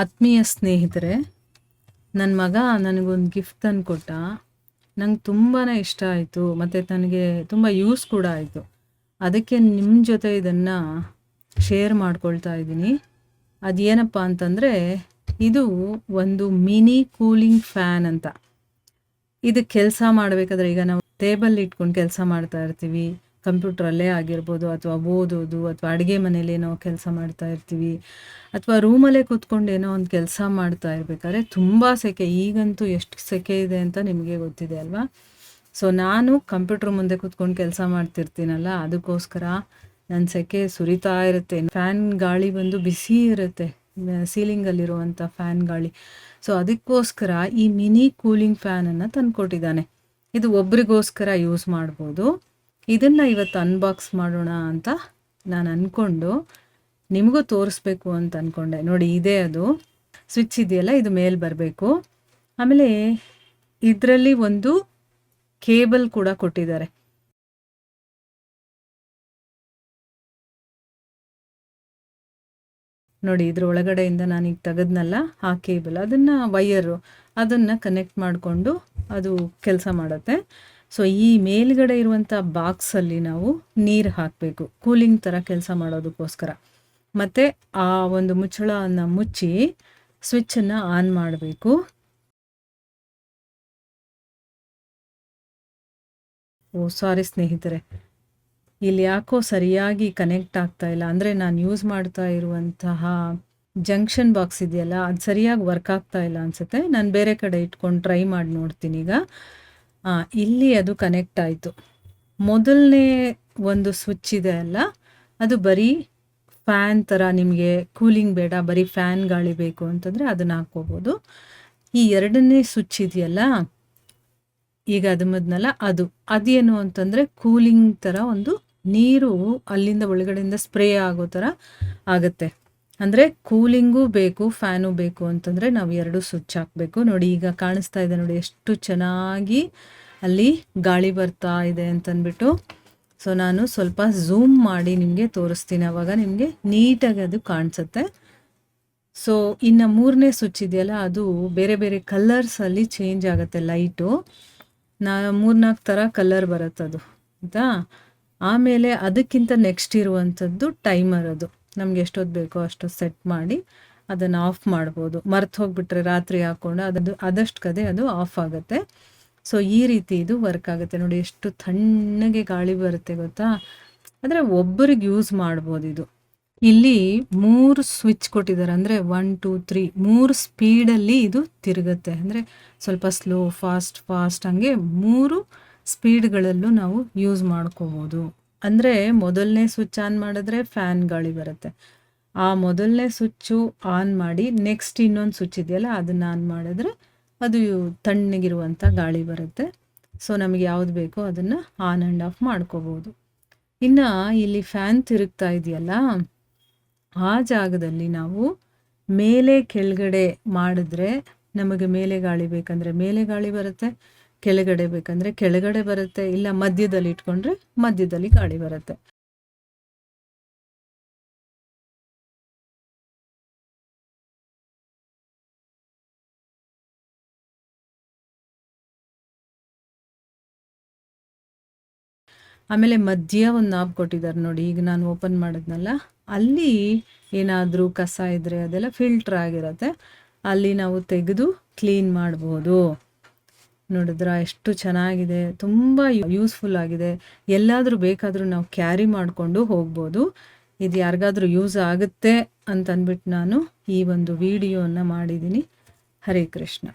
ಆತ್ಮೀಯ ಸ್ನೇಹಿತರೆ, ನನ್ನ ಮಗ ನನಗೊಂದು ಗಿಫ್ಟ್ ತಂದು ಕೊಟ್ಟ. ನಂಗೆ ತುಂಬಾ ಇಷ್ಟ ಆಯಿತು ಮತ್ತು ನನಗೆ ತುಂಬ ಯೂಸ್ ಕೂಡ ಆಯಿತು. ಅದಕ್ಕೆ ನಿಮ್ಮ ಜೊತೆ ಇದನ್ನು ಶೇರ್ ಮಾಡ್ಕೊಳ್ತಾ ಇದ್ದೀನಿ. ಅದೇನಪ್ಪ ಅಂತಂದರೆ, ಇದು ಒಂದು ಮಿನಿ ಕೂಲಿಂಗ್ ಫ್ಯಾನ್ ಅಂತ. ಇದು ಕೆಲಸ ಮಾಡಬೇಕಾದ್ರೆ, ಈಗ ನಾವು ಟೇಬಲ್ ಇಟ್ಕೊಂಡು ಕೆಲಸ ಮಾಡ್ತಾ ಇರ್ತೀವಿ, ಕಂಪ್ಯೂಟ್ರಲ್ಲೇ ಆಗಿರ್ಬೋದು, ಅಥವಾ ಓದೋದು, ಅಥವಾ ಅಡುಗೆ ಮನೇಲಿ ಏನೋ ಕೆಲಸ ಮಾಡ್ತಾ ಇರ್ತೀವಿ, ಅಥವಾ ರೂಮಲ್ಲೇ ಕೂತ್ಕೊಂಡು ಏನೋ ಒಂದು ಕೆಲಸ ಮಾಡ್ತಾ ಇರ್ಬೇಕಾದ್ರೆ ತುಂಬ ಸೆಕೆ. ಈಗಂತೂ ಎಷ್ಟು ಸೆಕೆ ಇದೆ ಅಂತ ನಿಮಗೆ ಗೊತ್ತಿದೆ ಅಲ್ವಾ. ಸೊ ನಾನು ಕಂಪ್ಯೂಟ್ರ್ ಮುಂದೆ ಕೂತ್ಕೊಂಡು ಕೆಲಸ ಮಾಡ್ತಿರ್ತೀನಲ್ಲ, ಅದಕ್ಕೋಸ್ಕರ ನನ್ನ ಸೆಕೆ ಸುರಿತಾ ಇರುತ್ತೆ. ಫ್ಯಾನ್ ಗಾಳಿ ಬಂದು ಬಿಸಿ ಇರುತ್ತೆ, ಸೀಲಿಂಗಲ್ಲಿರುವಂಥ ಫ್ಯಾನ್ ಗಾಳಿ. ಸೊ ಅದಕ್ಕೋಸ್ಕರ ಈ ಮಿನಿ ಕೂಲಿಂಗ್ ಫ್ಯಾನನ್ನು ತಂದುಕೊಟ್ಟಿದ್ದಾನೆ. ಇದು ಒಬ್ರಿಗೋಸ್ಕರ ಯೂಸ್ ಮಾಡ್ಬೋದು. ಇದನ್ನು ಇವತ್ತು ಅನ್ಬಾಕ್ಸ್ ಮಾಡೋಣ ಅಂತ ನಾನು ಅಂದ್ಕೊಂಡು ನಿಮಗೂ ತೋರಿಸ್ಬೇಕು ಅಂತ ಅಂದ್ಕೊಂಡೆ. ನೋಡಿ, ಇದೇ ಅದು ಸ್ವಿಚ್ ಇದೆಯಲ್ಲ, ಇದು ಮೇಲೆ ಬರಬೇಕು. ಆಮೇಲೆ ಇದರಲ್ಲಿ ಒಂದು ಕೇಬಲ್ ಕೂಡ ಕೊಟ್ಟಿದ್ದಾರೆ. ನೋಡಿ, ಇದ್ರ ಒಳಗಡೆಯಿಂದ ನಾನೀಗ ತೆಗೆದ್ನಲ್ಲ ಆ ಕೇಬಲ್, ಅದನ್ನು ವೈಯರು, ಅದನ್ನು ಕನೆಕ್ಟ್ ಮಾಡಿಕೊಂಡು ಅದು ಕೆಲಸ ಮಾಡುತ್ತೆ. ಸೊ ಈ ಮೇಲ್ಗಡೆ ಇರುವಂಥ ಬಾಕ್ಸಲ್ಲಿ ನಾವು ನೀರು ಹಾಕಬೇಕು, ಕೂಲಿಂಗ್ ಥರ ಕೆಲಸ ಮಾಡೋದಕ್ಕೋಸ್ಕರ. ಮತ್ತು ಆ ಒಂದು ಮುಚ್ಚಳವನ್ನು ಮುಚ್ಚಿ ಸ್ವಿಚ್ಚನ್ನು ಆನ್ ಮಾಡಬೇಕು. ಸಾರಿ ಸ್ನೇಹಿತರೆ, ಇಲ್ಲಿ ಯಾಕೋ ಸರಿಯಾಗಿ ಕನೆಕ್ಟ್ ಆಗ್ತಾ ಇಲ್ಲ. ಅಂದರೆ ನಾನು ಯೂಸ್ ಮಾಡ್ತಾ ಇರುವಂತಹ ಜಂಕ್ಷನ್ ಬಾಕ್ಸ್ ಇದೆಯಲ್ಲ, ಅದು ಸರಿಯಾಗಿ ವರ್ಕ್ ಆಗ್ತಾ ಇಲ್ಲ ಅನಿಸುತ್ತೆ. ನಾನು ಬೇರೆ ಕಡೆ ಇಟ್ಕೊಂಡು ಟ್ರೈ ಮಾಡಿ ನೋಡ್ತೀನಿ ಈಗ. ಇಲ್ಲಿ ಅದು ಕನೆಕ್ಟ್ ಆಯಿತು. ಮೊದಲನೇ ಒಂದು ಸ್ವಿಚ್ ಇದೆ ಅಲ್ಲ, ಅದು ಬರೀ ಫ್ಯಾನ್ ಥರ, ನಿಮಗೆ ಕೂಲಿಂಗ್ ಬೇಡ, ಬರೀ ಫ್ಯಾನ್ ಗಾಳಿ ಬೇಕು ಅಂತಂದರೆ ಅದನ್ನು ಹಾಕ್ಕೋಬೋದು. ಈ ಎರಡನೇ ಸ್ವಿಚ್ ಇದೆಯಲ್ಲ, ಈಗ ಅದು ಮದ್ನಲ್ಲ, ಅದೇನು ಅಂತಂದರೆ ಕೂಲಿಂಗ್ ಥರ, ಒಂದು ನೀರು ಅಲ್ಲಿಂದ ಒಳಗಡೆಯಿಂದ ಸ್ಪ್ರೇ ಆಗೋ ಥರ ಆಗುತ್ತೆ. ಅಂದರೆ ಕೂಲಿಂಗೂ ಬೇಕು, ಫ್ಯಾನು ಬೇಕು ಅಂತಂದರೆ ನಾವು ಎರಡು ಸ್ವಿಚ್ ಹಾಕಬೇಕು. ನೋಡಿ, ಈಗ ಕಾಣಿಸ್ತಾ ಇದೆ ನೋಡಿ, ಎಷ್ಟು ಚೆನ್ನಾಗಿ ಅಲ್ಲಿ ಗಾಳಿ ಬರ್ತಾ ಇದೆ ಅಂತಂದ್ಬಿಟ್ಟು. ಸೊ ನಾನು ಸ್ವಲ್ಪ ಝೂಮ್ ಮಾಡಿ ನಿಮಗೆ ತೋರಿಸ್ತೀನಿ, ಆವಾಗ ನಿಮಗೆ ನೀಟಾಗಿ ಅದು ಕಾಣಿಸುತ್ತೆ. ಸೊ ಇನ್ನು ಮೂರನೇ ಸ್ವಿಚ್ ಇದೆಯಲ್ಲ, ಅದು ಬೇರೆ ಬೇರೆ ಕಲರ್ಸಲ್ಲಿ ಚೇಂಜ್ ಆಗುತ್ತೆ ಲೈಟು. 3-4 ಥರ ಕಲರ್ ಬರುತ್ತೆ ಅದು, ಆಯಿತಾ. ಆಮೇಲೆ ಅದಕ್ಕಿಂತ ನೆಕ್ಸ್ಟ್ ಇರುವಂಥದ್ದು ಟೈಮರ್. ಅದು ನಮ್ಗೆ ಎಷ್ಟೊತ್ತು ಬೇಕೋ ಅಷ್ಟು ಸೆಟ್ ಮಾಡಿ ಅದನ್ನು ಆಫ್ ಮಾಡ್ಬೋದು. ಮರ್ತು ಹೋಗ್ಬಿಟ್ರೆ ರಾತ್ರಿ ಹಾಕ್ಕೊಂಡು ಅದಷ್ಟು ಕದೆ ಅದು ಆಫ್ ಆಗುತ್ತೆ. ಸೊ ಈ ರೀತಿ ಇದು ವರ್ಕ್ ಆಗುತ್ತೆ. ನೋಡಿ, ಎಷ್ಟು ತಣ್ಣಗೆ ಗಾಳಿ ಬರುತ್ತೆ ಗೊತ್ತಾ. ಅಂದರೆ ಒಬ್ಬರಿಗೆ ಯೂಸ್ ಮಾಡ್ಬೋದು ಇದು. ಇಲ್ಲಿ 3 ಸ್ವಿಚ್ ಕೊಟ್ಟಿದ್ದಾರೆ, ಅಂದರೆ 1 2 3 3 ಸ್ಪೀಡಲ್ಲಿ ಇದು ತಿರುಗುತ್ತೆ. ಅಂದರೆ ಸ್ವಲ್ಪ ಸ್ಲೋ, ಫಾಸ್ಟ್ ಹಂಗೆ 3 ಸ್ಪೀಡ್ಗಳಲ್ಲೂ ನಾವು ಯೂಸ್ ಮಾಡ್ಕೋಬೋದು. ಅಂದರೆ ಮೊದಲನೇ ಸ್ವಿಚ್ ಆನ್ ಮಾಡಿದ್ರೆ ಫ್ಯಾನ್ ಗಾಳಿ ಬರುತ್ತೆ. ಆ ಮೊದಲನೇ ಸ್ವಿಚ್ಚು ಆನ್ ಮಾಡಿ ನೆಕ್ಸ್ಟ್ ಇನ್ನೊಂದು ಸ್ವಿಚ್ ಇದೆಯಲ್ಲ, ಅದನ್ನು ಆನ್ ಮಾಡಿದ್ರೆ ಅದು ತಣ್ಣಗಿರುವಂಥ ಗಾಳಿ ಬರುತ್ತೆ. ಸೊ ನಮಗೆ ಯಾವುದು ಬೇಕೋ ಅದನ್ನು ಆನ್ ಆ್ಯಂಡ್ ಆಫ್ ಮಾಡ್ಕೋಬೋದು. ಇನ್ನು ಇಲ್ಲಿ ಫ್ಯಾನ್ ತಿರುಗ್ತಾ ಇದೆಯಲ್ಲ, ಆ ಜಾಗದಲ್ಲಿ ನಾವು ಮೇಲೆ ಕೆಳಗಡೆ ಮಾಡಿದ್ರೆ, ನಮಗೆ ಮೇಲೆ ಗಾಳಿ ಬೇಕಂದರೆ ಮೇಲೆ ಗಾಳಿ ಬರುತ್ತೆ, ಕೆಳಗಡೆ ಬೇಕಂದರೆ ಕೆಳಗಡೆ ಬರುತ್ತೆ, ಇಲ್ಲ ಮಧ್ಯದಲ್ಲಿ ಇಟ್ಕೊಂಡ್ರೆ ಮಧ್ಯದಲ್ಲಿ ಗಾಳಿ ಬರುತ್ತೆ. ಆಮೇಲೆ ಮಧ್ಯ ಒಂದು ನಾಬ್ ಕೊಟ್ಟಿದ್ದಾರೆ ನೋಡಿ, ಈಗ ನಾನು ಓಪನ್ ಮಾಡಿದ್ನಲ್ಲ, ಅಲ್ಲಿ ಏನಾದರೂ ಕಸ ಇದ್ದರೆ ಅದೆಲ್ಲ ಫಿಲ್ಟ್ರ್ ಆಗಿರುತ್ತೆ, ಅಲ್ಲಿ ನಾವು ತೆಗೆದು ಕ್ಲೀನ್ ಮಾಡ್ಬೋದು. ನೋಡಿದ್ರ ಎಷ್ಟು ಚೆನ್ನಾಗಿದೆ, ತುಂಬ ಯೂಸ್ಫುಲ್ ಆಗಿದೆ. ಎಲ್ಲಾದರೂ ಬೇಕಾದರೂ ನಾವು ಕ್ಯಾರಿ ಮಾಡಿಕೊಂಡು ಹೋಗ್ಬೋದು. ಇದು ಯಾರಿಗಾದ್ರೂ ಯೂಸ್ ಆಗುತ್ತೆ ಅಂತಂದ್ಬಿಟ್ಟು ನಾನು ಈ ಒಂದು ವಿಡಿಯೋನ ಮಾಡಿದ್ದೀನಿ. ಹರೇ ಕೃಷ್ಣ.